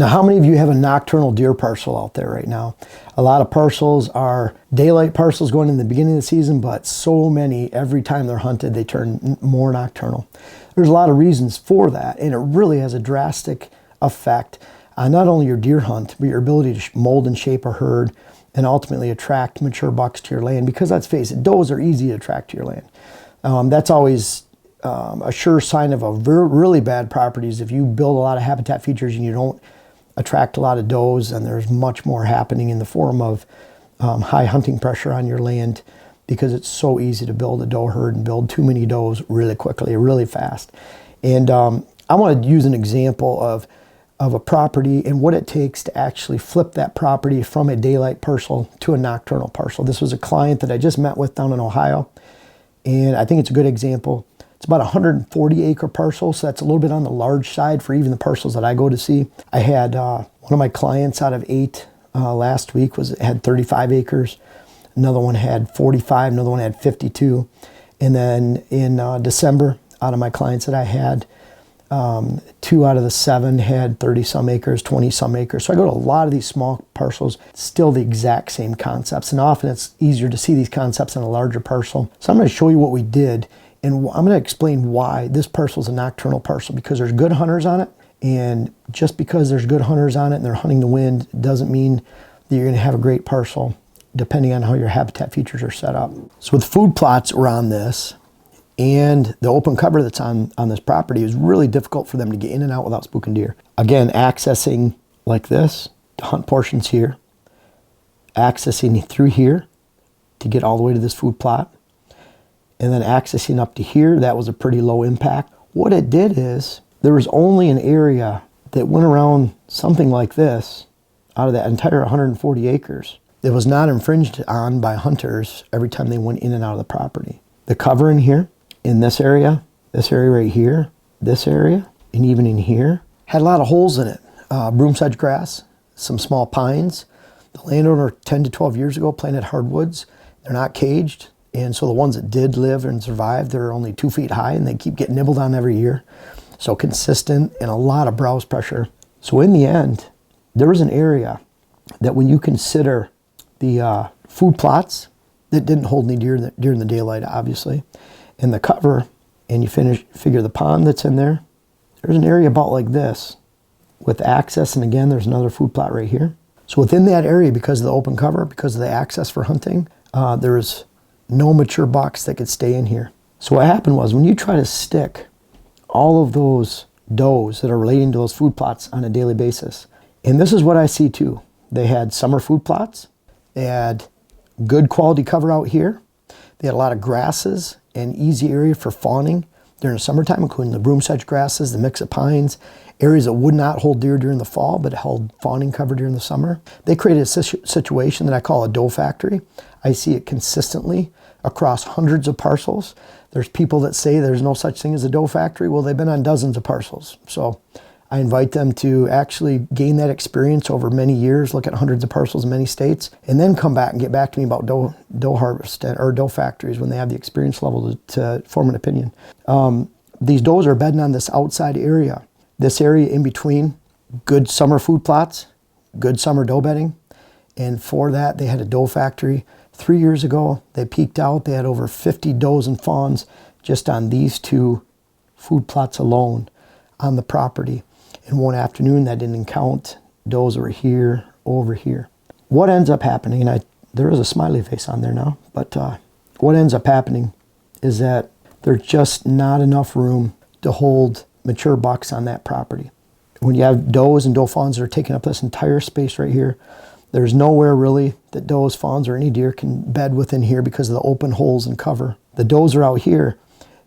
Now, how many of you have a nocturnal deer parcel out there right now? A lot of parcels are daylight parcels going in the beginning of the season, but so many, every time they're hunted, they turn more nocturnal. There's a lot of reasons for that, and it really has a drastic effect on not only your deer hunt, but your ability to mold and shape a herd and ultimately attract mature bucks to your land. Because let's face it, does are easy to attract to your land. That's always a sure sign of a really bad property is if you build a lot of habitat features and you don't attract a lot of does, and there's much more happening in the form of high hunting pressure on your land, because it's so easy to build a doe herd and build too many does really quickly, really fast. And I want to use an example of a property and what it takes to actually flip that property from a daylight parcel to a nocturnal parcel. This was a client that I just met with down in Ohio, and I think it's a good example. It's about a 140 acre parcel, so that's a little bit on the large side for even the parcels that I go to see. I had one of my clients out of 8 last week had 35 acres. Another one had 45, another one had 52. And then in December, out of my clients that I had, 2 out of the 7 had 30 some acres, 20 some acres. So I go to a lot of these small parcels, still the exact same concepts. And often it's easier to see these concepts on a larger parcel. So I'm going to show you what we did. And I'm going to explain why this parcel is a nocturnal parcel, because there's good hunters on it. And just because there's good hunters on it and they're hunting the wind doesn't mean that you're going to have a great parcel, depending on how your habitat features are set up. So with food plots around this and the open cover that's on this property, is really difficult for them to get in and out without spooking deer. Again, accessing like this to hunt portions here, accessing through here to get all the way to this food plot, and then accessing up to here. That was a pretty low impact. What it did is there was only an area that went around something like this out of that entire 140 acres that was not infringed on by hunters every time they went in and out of the property. The cover in here, in this area right here, this area, and even in here, had a lot of holes in it. Broom sedge grass, some small pines. The landowner 10 to 12 years ago planted hardwoods. They're not caged. And so the ones that did live and survive, they're only 2 feet high and they keep getting nibbled on every year. So consistent and a lot of browse pressure. So in the end, there was an area that when you consider the food plots that didn't hold any deer during the daylight, obviously, and the cover, and you figure the pond that's in there, there's an area about like this with access. And again, there's another food plot right here. So within that area, because of the open cover, because of the access for hunting, there was no mature bucks that could stay in here. So what happened was, when you try to stick all of those does that are relating to those food plots on a daily basis, and this is what I see too. They had summer food plots. They had good quality cover out here. They had a lot of grasses and easy area for fawning during the summertime, including the broom sedge grasses, the mix of pines, areas that would not hold deer during the fall, but held fawning cover during the summer. They created a situation that I call a doe factory. I see it consistently across hundreds of parcels. There's people that say there's no such thing as a doe factory. Well, they've been on dozens of parcels. So I invite them to actually gain that experience over many years, look at hundreds of parcels in many states, and then come back and get back to me about doe harvest or doe factories when they have the experience level to form an opinion. These does are bedding on this outside area. This area in between, good summer food plots, good summer doe bedding, and for that they had a doe factory. 3 years ago, they peaked out. They had over 50 does and fawns just on these 2 food plots alone on the property. In one afternoon, that didn't count does were here, over here. What ends up happening, and there is a smiley face on there now, but what ends up happening is that there's just not enough room to hold mature bucks on that property. When you have does and doe fawns that are taking up this entire space right here, there's nowhere really that does, fawns, or any deer can bed within here because of the open holes and cover. The does are out here.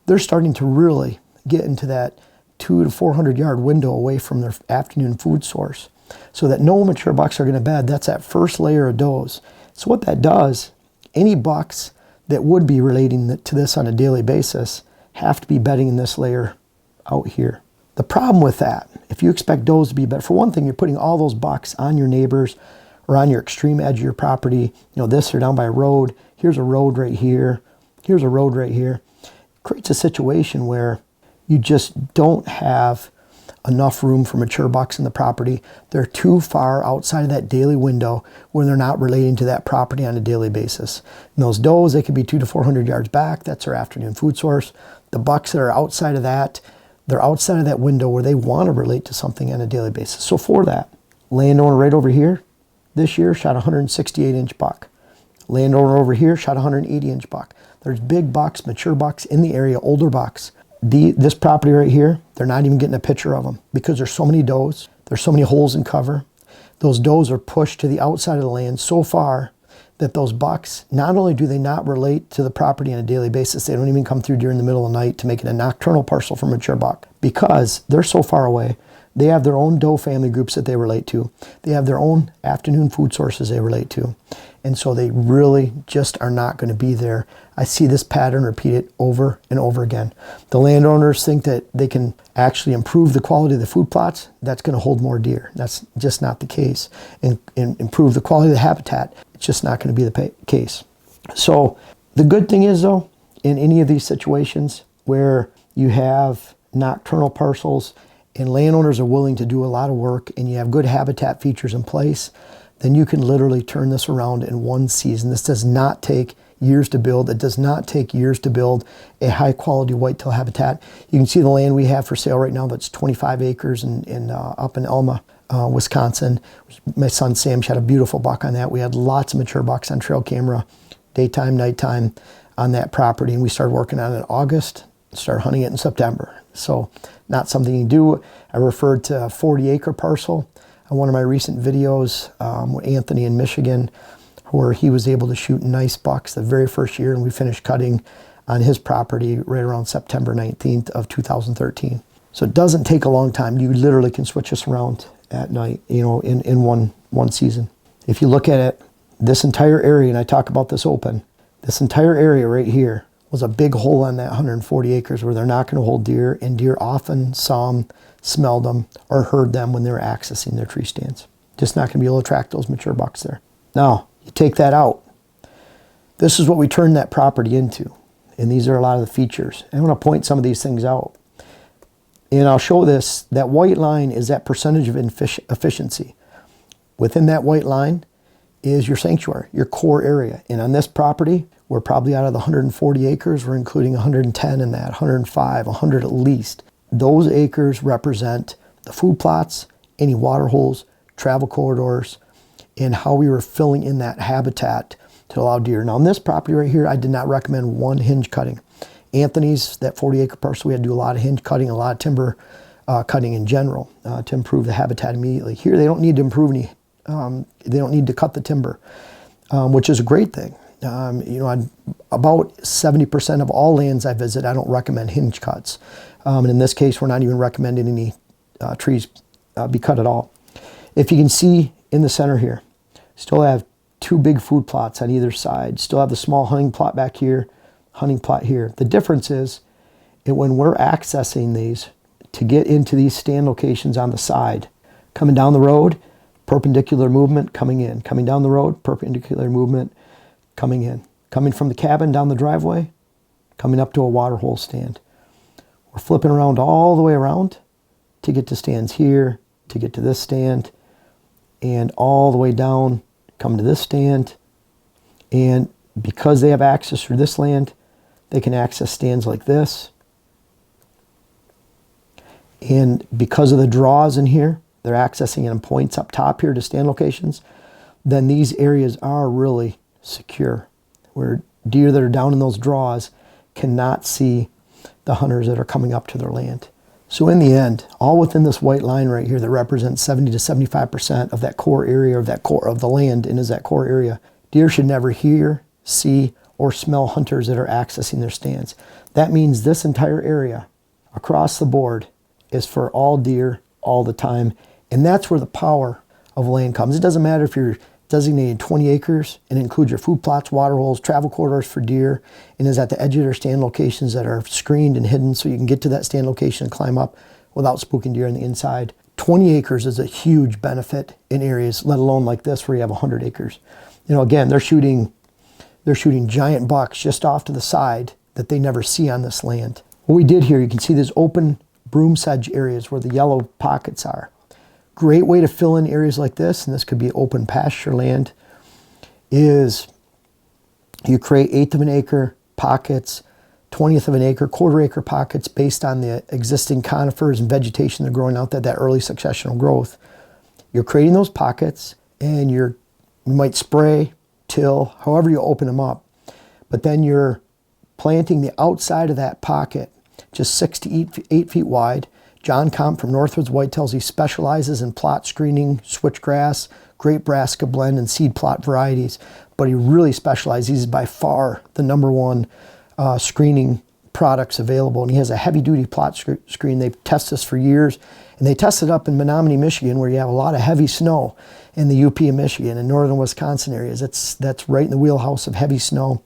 They're starting to really get into that 200 to 400 yard window away from their afternoon food source, so that no mature bucks are going to bed. That's that first layer of does. So what that does, any bucks that would be relating to this on a daily basis have to be bedding in this layer out here. The problem with that, if you expect does to be bedded, for one thing, you're putting all those bucks on your neighbors or on your extreme edge of your property. You know, this or down by a road. Here's a road right here. Here's a road right here. It creates a situation where you just don't have enough room for mature bucks in the property. They're too far outside of that daily window where they're not relating to that property on a daily basis. And those does, they could be 200 to 400 yards back. That's their afternoon food source. The bucks that are outside of that, they're outside of that window where they want to relate to something on a daily basis. So for that, landowner right over here, this year shot a 168-inch buck. Landowner over here shot a 180-inch buck. There's big bucks, mature bucks in the area, older bucks. This property right here, they're not even getting a picture of them because there's so many does, there's so many holes in cover. Those does are pushed to the outside of the land so far that those bucks, not only do they not relate to the property on a daily basis, they don't even come through during the middle of the night to make it a nocturnal parcel for mature buck because they're so far away. They have their own doe family groups that they relate to. They have their own afternoon food sources they relate to. And so they really just are not going to be there. I see this pattern repeated over and over again. The landowners think that they can actually improve the quality of the food plots. That's going to hold more deer. That's just not the case. And improve the quality of the habitat. It's just not going to be the case. So the good thing is, though, in any of these situations where you have nocturnal parcels and landowners are willing to do a lot of work and you have good habitat features in place, then you can literally turn this around in one season. This does not take years to build. It does not take years to build a high quality whitetail habitat. You can see the land we have for sale right now that's 25 acres up in Elma, Wisconsin. My son Sam shot a beautiful buck on that. We had lots of mature bucks on trail camera, daytime, nighttime on that property. And we started working on it in August, started hunting it in September. So not something you do. I referred to a 40-acre parcel on one of my recent videos with Anthony in Michigan, where he was able to shoot nice bucks the very first year, and we finished cutting on his property right around September 19th of 2013. So it doesn't take a long time. You literally can switch this around at night, in one season. If you look at it, this entire area, and I talk about this open, this entire area right here was a big hole on that 140 acres where they're not going to hold deer, and deer often saw them, smelled them, or heard them when they were accessing their tree stands. Just not going to be able to track those mature bucks there. Now, you take that out. This is what we turned that property into, and these are a lot of the features. I want to point some of these things out. And I'll show this. That white line is that percentage of efficiency. Within that white line is your sanctuary, your core area. And on this property, we're probably out of the 140 acres, we're including 110 in that, 105, 100 at least. Those acres represent the food plots, any water holes, travel corridors, and how we were filling in that habitat to allow deer. Now on this property right here, I did not recommend one hinge cutting. Anthony's, that 40-acre parcel, we had to do a lot of hinge cutting, a lot of timber cutting in general to improve the habitat immediately. Here they don't need to improve any, they don't need to cut the timber, which is a great thing. On about 70% of all lands I visit, I don't recommend hinge cuts. And in this case, we're not even recommending any trees be cut at all. If you can see in the center here, still have two big food plots on either side. Still have the small hunting plot back here, hunting plot here. The difference is that when we're accessing these to get into these stand locations on the side, coming down the road, perpendicular movement, coming in. Coming down the road, perpendicular movement, coming in. Coming from the cabin down the driveway, coming up to a water hole stand. We're flipping around all the way around to get to stands here, to get to this stand, and all the way down, come to this stand. And because they have access through this land, they can access stands like this. And because of the draws in here, they're accessing in points up top here to stand locations, then these areas are really secure, where deer that are down in those draws cannot see the hunters that are coming up to their land. So in the end, all within this white line right here that represents 70 to 75% of that core area, of that core of the land, and is that core area, deer should never hear, see, or smell hunters that are accessing their stands. That means this entire area across the board is for all deer all the time. And that's where the power of land comes. It doesn't matter if you're designated 20 acres and includes your food plots, water holes, travel corridors for deer, and is at the edge of their stand locations that are screened and hidden so you can get to that stand location and climb up without spooking deer on the inside. 20 acres is a huge benefit in areas, let alone like this where you have 100 acres. Again, they're shooting giant bucks just off to the side that they never see on this land. What we did here, you can see this open broom sedge areas where the yellow pockets are. Great way to fill in areas like this, and this could be open pasture land, is you create 1/8 of an acre pockets, 1/20 of an acre, 1/4 acre pockets based on the existing conifers and vegetation that are growing out there, that early successional growth. You're creating those pockets, and you might spray, till, however you open them up. But then you're planting the outside of that pocket, just 6 to 8 feet wide. John Comp from Northwoods Whitetails, he specializes in plot screening, switchgrass, great brassica blend, and seed plot varieties. But he really specializes. He's by far the #1 screening products available. And he has a heavy-duty plot screen. They've tested this for years. And they tested up in Menominee, Michigan, where you have a lot of heavy snow, in the UP of Michigan and northern Wisconsin areas. That's right in the wheelhouse of heavy snow.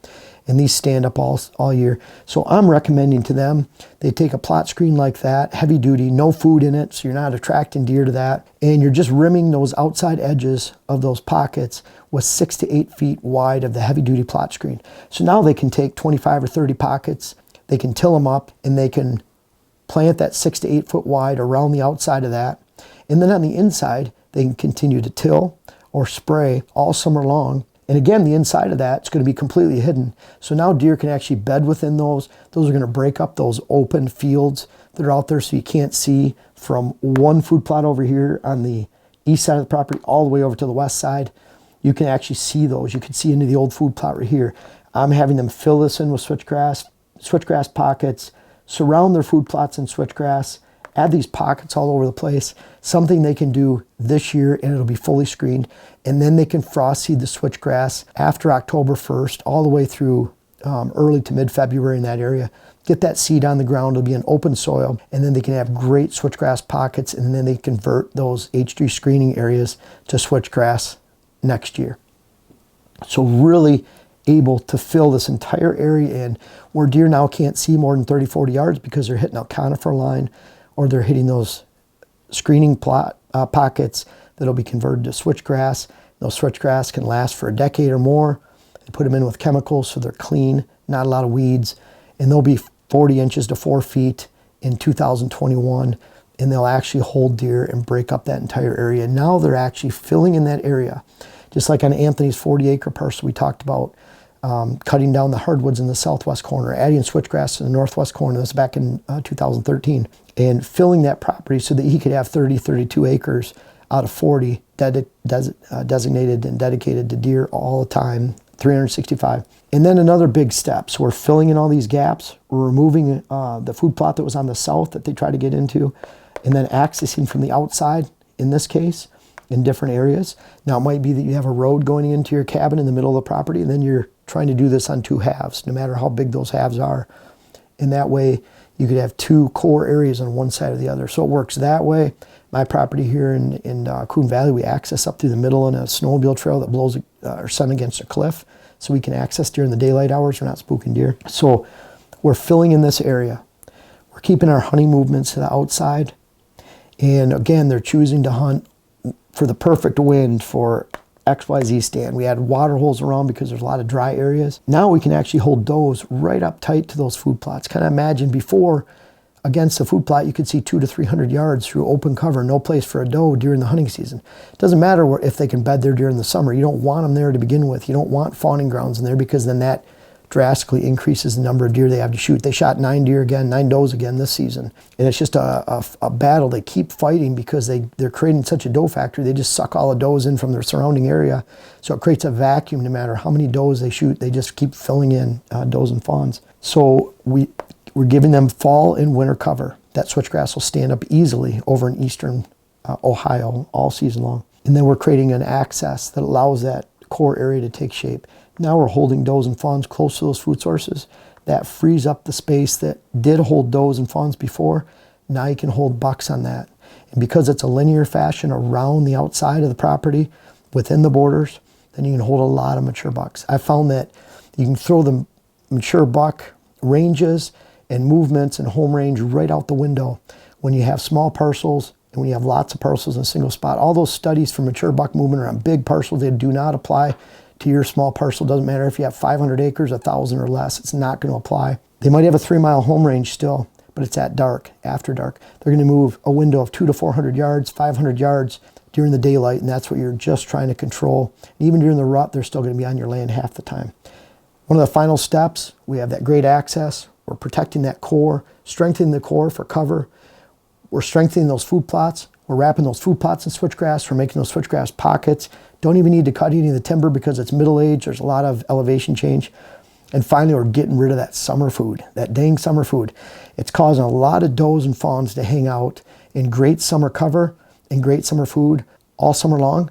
And these stand up all year. So I'm recommending to them, they take a plot screen like that, heavy duty, no food in it, so you're not attracting deer to that. And you're just rimming those outside edges of those pockets with 6 to 8 feet wide of the heavy duty plot screen. So now they can take 25 or 30 pockets, they can till them up, and they can plant that 6 to 8 foot wide around the outside of that. And then on the inside, they can continue to till or spray all summer long. And again, the inside of that is going to be completely hidden. So now deer can actually bed within those. Those are going to break up those open fields that are out there, so you can't see from one food plot over here on the east side of the property all the way over to the west side. You can actually see those. You can see into the old food plot right here. I'm having them fill this in with switchgrass pockets, surround their food plots in switchgrass, add these pockets all over the place. Something they can do this year, and it'll be fully screened. And then they can frost seed the switchgrass after October 1st, all the way through early to mid-February in that area. Get that seed on the ground. It'll be an open soil, and then they can have great switchgrass pockets, and then they convert those H3 screening areas to switchgrass next year. So really able to fill this entire area in, where deer now can't see more than 30, 40 yards because they're hitting a conifer line, or they're hitting those screening pockets that'll be converted to switchgrass. Those switchgrass can last for a decade or more. They put them in with chemicals so they're clean, not a lot of weeds, and they'll be 40 inches to 4 feet in 2021, and they'll actually hold deer and break up that entire area. Now they're actually filling in that area. Just like on Anthony's 40-acre parcel we talked about, cutting down the hardwoods in the southwest corner, adding switchgrass in the northwest corner. This was back in 2013. And filling that property so that he could have 30, 32 acres out of 40 designated and dedicated to deer all the time, 365. And then another big step. So we're filling in all these gaps. We're removing the food plot that was on the south that they try to get into, and then accessing from the outside, in this case, in different areas. Now, it might be that you have a road going into your cabin in the middle of the property, and then you're trying to do this on 2 halves, no matter how big those halves are. And that way, you could have 2 core areas on one side or the other. So it works that way. My property here in Coon Valley, we access up through the middle on a snowmobile trail that blows our sun against a cliff, so we can access during the daylight hours. We're not spooking deer. So we're filling in this area. We're keeping our hunting movements to the outside. And again, they're choosing to hunt for the perfect wind for XYZ stand. We had water holes around because there's a lot of dry areas. Now we can actually hold does right up tight to those food plots. Kind of imagine before, against the food plot, you could see 200 to 300 yards through open cover, no place for a doe during the hunting season. It doesn't matter if they can bed there during the summer. You don't want them there to begin with. You don't want fawning grounds in there, because then that drastically increases the number of deer they have to shoot. They shot 9 does again this season. And it's just a battle. They keep fighting because they're creating such a doe factory. They just suck all the does in from their surrounding area. So it creates a vacuum. No matter how many does they shoot, they just keep filling in does and fawns. So we're giving them fall and winter cover. That switchgrass will stand up easily over in eastern Ohio all season long. And then we're creating an access that allows that core area to take shape. Now we're holding does and fawns close to those food sources. That frees up the space that did hold does and fawns before. Now you can hold bucks on that. And because it's a linear fashion around the outside of the property, within the borders, then you can hold a lot of mature bucks. I found that you can throw the mature buck ranges and movements and home range right out the window when you have small parcels and when you have lots of parcels in a single spot. All those studies for mature buck movement are on big parcels. They do not apply to your small parcel. Doesn't matter if you have 500 acres, 1,000 or less, it's not going to apply. They might have a 3-mile home range still, but it's at dark, after dark. They're going to move a window of 200 to 400 yards, 500 yards during the daylight, and that's what you're just trying to control. And even during the rut, they're still going to be on your land half the time. One of the final steps, we have that great access. We're protecting that core, strengthening the core for cover. We're strengthening those food plots. We're wrapping those food plots in switchgrass. We're making those switchgrass pockets. Don't even need to cut any of the timber because it's middle age. There's a lot of elevation change. And finally, we're getting rid of that summer food, that dang summer food. It's causing a lot of does and fawns to hang out in great summer cover and great summer food all summer long.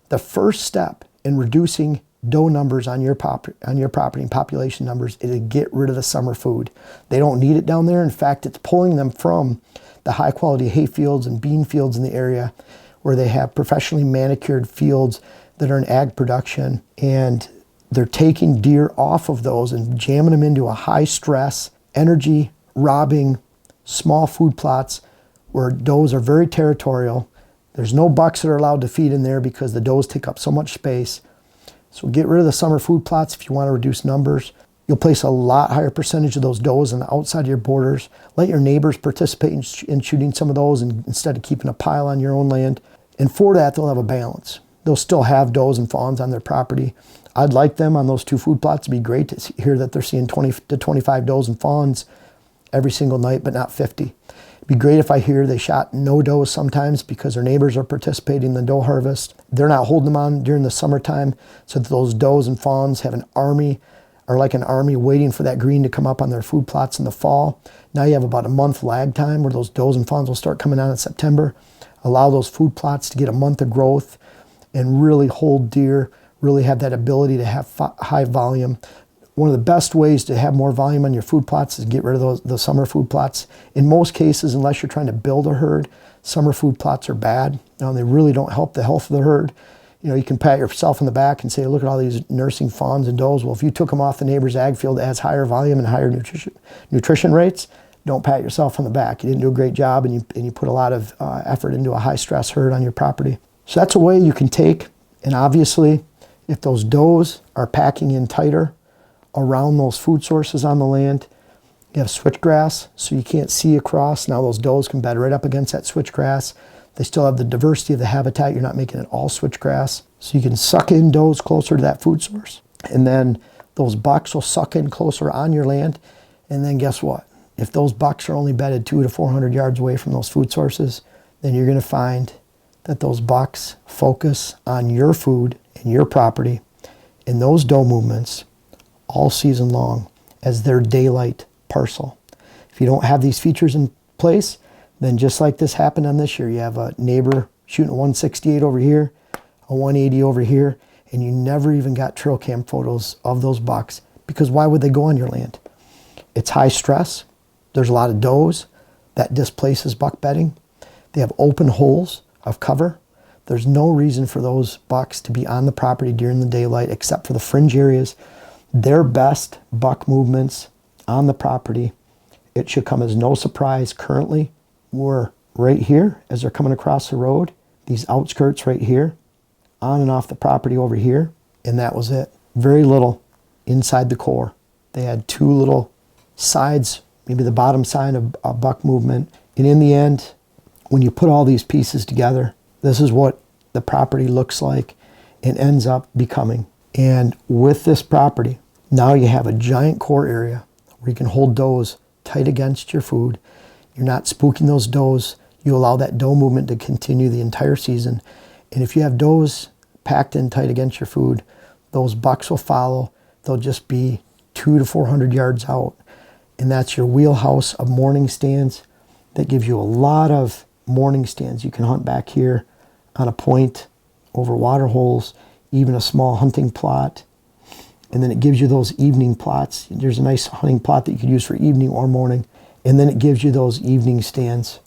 The first step in reducing doe numbers on your property and population numbers is to get rid of the summer food. They don't need it down there. In fact, it's pulling them from the high quality hay fields and bean fields in the area where they have professionally manicured fields that are in ag production, and they're taking deer off of those and jamming them into a high stress, energy robbing small food plots where does are very territorial. There's no bucks that are allowed to feed in there because the does take up so much space. So get rid of the summer food plots if you want to reduce numbers. You'll place a lot higher percentage of those does on the outside of your borders. Let your neighbors participate in shooting some of those instead of keeping a pile on your own land. And for that, they'll have a balance. They'll still have does and fawns on their property. I'd like them on those 2 food plots. It'd be great to hear that they're seeing 20 to 25 does and fawns every single night, but not 50. It'd be great if I hear they shot no does sometimes because their neighbors are participating in the doe harvest. They're not holding them on during the summertime, so that those does and fawns have an army, or like an army waiting for that green to come up on their food plots in the fall. Now you have about a month lag time where those does and fawns will start coming on in September. Allow those food plots to get a month of growth and really hold deer, really have that ability to have high volume. One of the best ways to have more volume on your food plots is get rid of the summer food plots. In most cases, unless you're trying to build a herd, summer food plots are bad. Now, they really don't help the health of the herd. You know, you can pat yourself on the back and say, look at all these nursing fawns and does. Well, if you took them off the neighbor's ag field that has higher volume and higher nutrition rates, don't pat yourself on the back. You didn't do a great job, and you put a lot of effort into a high stress herd on your property. So that's a way you can take, and obviously, if those does are packing in tighter around those food sources on the land, you have switchgrass, so you can't see across. Now those does can bed right up against that switchgrass. They still have the diversity of the habitat. You're not making it all switchgrass. So you can suck in does closer to that food source. And then those bucks will suck in closer on your land. And then guess what? If those bucks are only bedded 200 to 400 yards away from those food sources, then you're going to find that those bucks focus on your food and your property in those doe movements all season long as their daylight parcel. If you don't have these features in place, then just like this happened on this year, you have a neighbor shooting a 168 over here, a 180 over here, and you never even got trail cam photos of those bucks, because why would they go on your land? It's high stress. There's a lot of does. That displaces buck bedding. They have open holes of cover. There's no reason for those bucks to be on the property during the daylight except for the fringe areas. Their best buck movements on the property, it should come as no surprise currently, were right here as they're coming across the road, these outskirts right here, on and off the property over here, and that was it. Very little inside the core. They had 2 little sides, maybe the bottom side of a buck movement. And in the end, when you put all these pieces together, this is what the property looks like and ends up becoming. And with this property, now you have a giant core area where you can hold does tight against your food. You're not spooking those does. You allow that doe movement to continue the entire season. And if you have does packed in tight against your food, those bucks will follow. They'll just be 200 to 400 yards out. And that's your wheelhouse of morning stands. That gives you a lot of morning stands. You can hunt back here on a point over water holes, even a small hunting plot. And then it gives you those evening plots. There's a nice hunting plot that you could use for evening or morning. And then it gives you those evening stands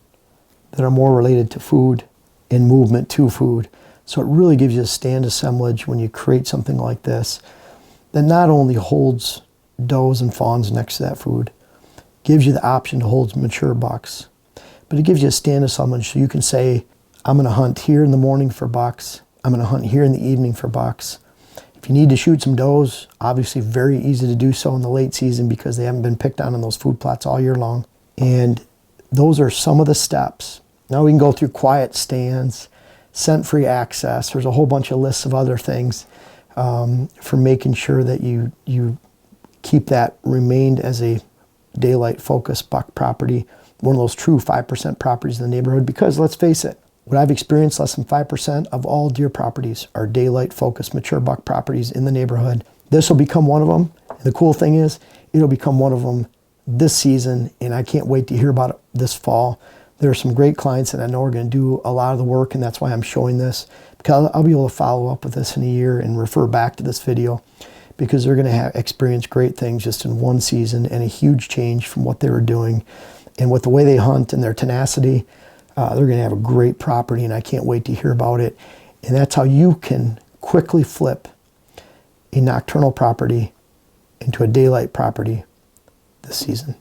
that are more related to food and movement to food. So it really gives you a stand assemblage when you create something like this that not only holds does and fawns next to that food, gives you the option to hold mature bucks, but it gives you a stand assemblage so you can say, I'm going to hunt here in the morning for bucks. I'm going to hunt here in the evening for bucks. If you need to shoot some does, obviously very easy to do so in the late season because they haven't been picked on in those food plots all year long. And those are some of the steps. Now we can go through quiet stands, scent-free access. There's a whole bunch of lists of other things for making sure that you keep that remained as a daylight-focused buck property, one of those true 5% properties in the neighborhood. Because let's face it, what I've experienced, less than 5% of all deer properties are daylight-focused mature buck properties in the neighborhood. This will become one of them. And the cool thing is, it'll become one of them this season, and I can't wait to hear about it this fall. There are some great clients that I know are going to do a lot of the work, and that's why I'm showing this, because I'll be able to follow up with this in a year and refer back to this video, because they're going to experience great things just in one season and a huge change from what they were doing. And with the way they hunt and their tenacity, they're going to have a great property, and I can't wait to hear about it. And that's how you can quickly flip a nocturnal property into a daylight property this season.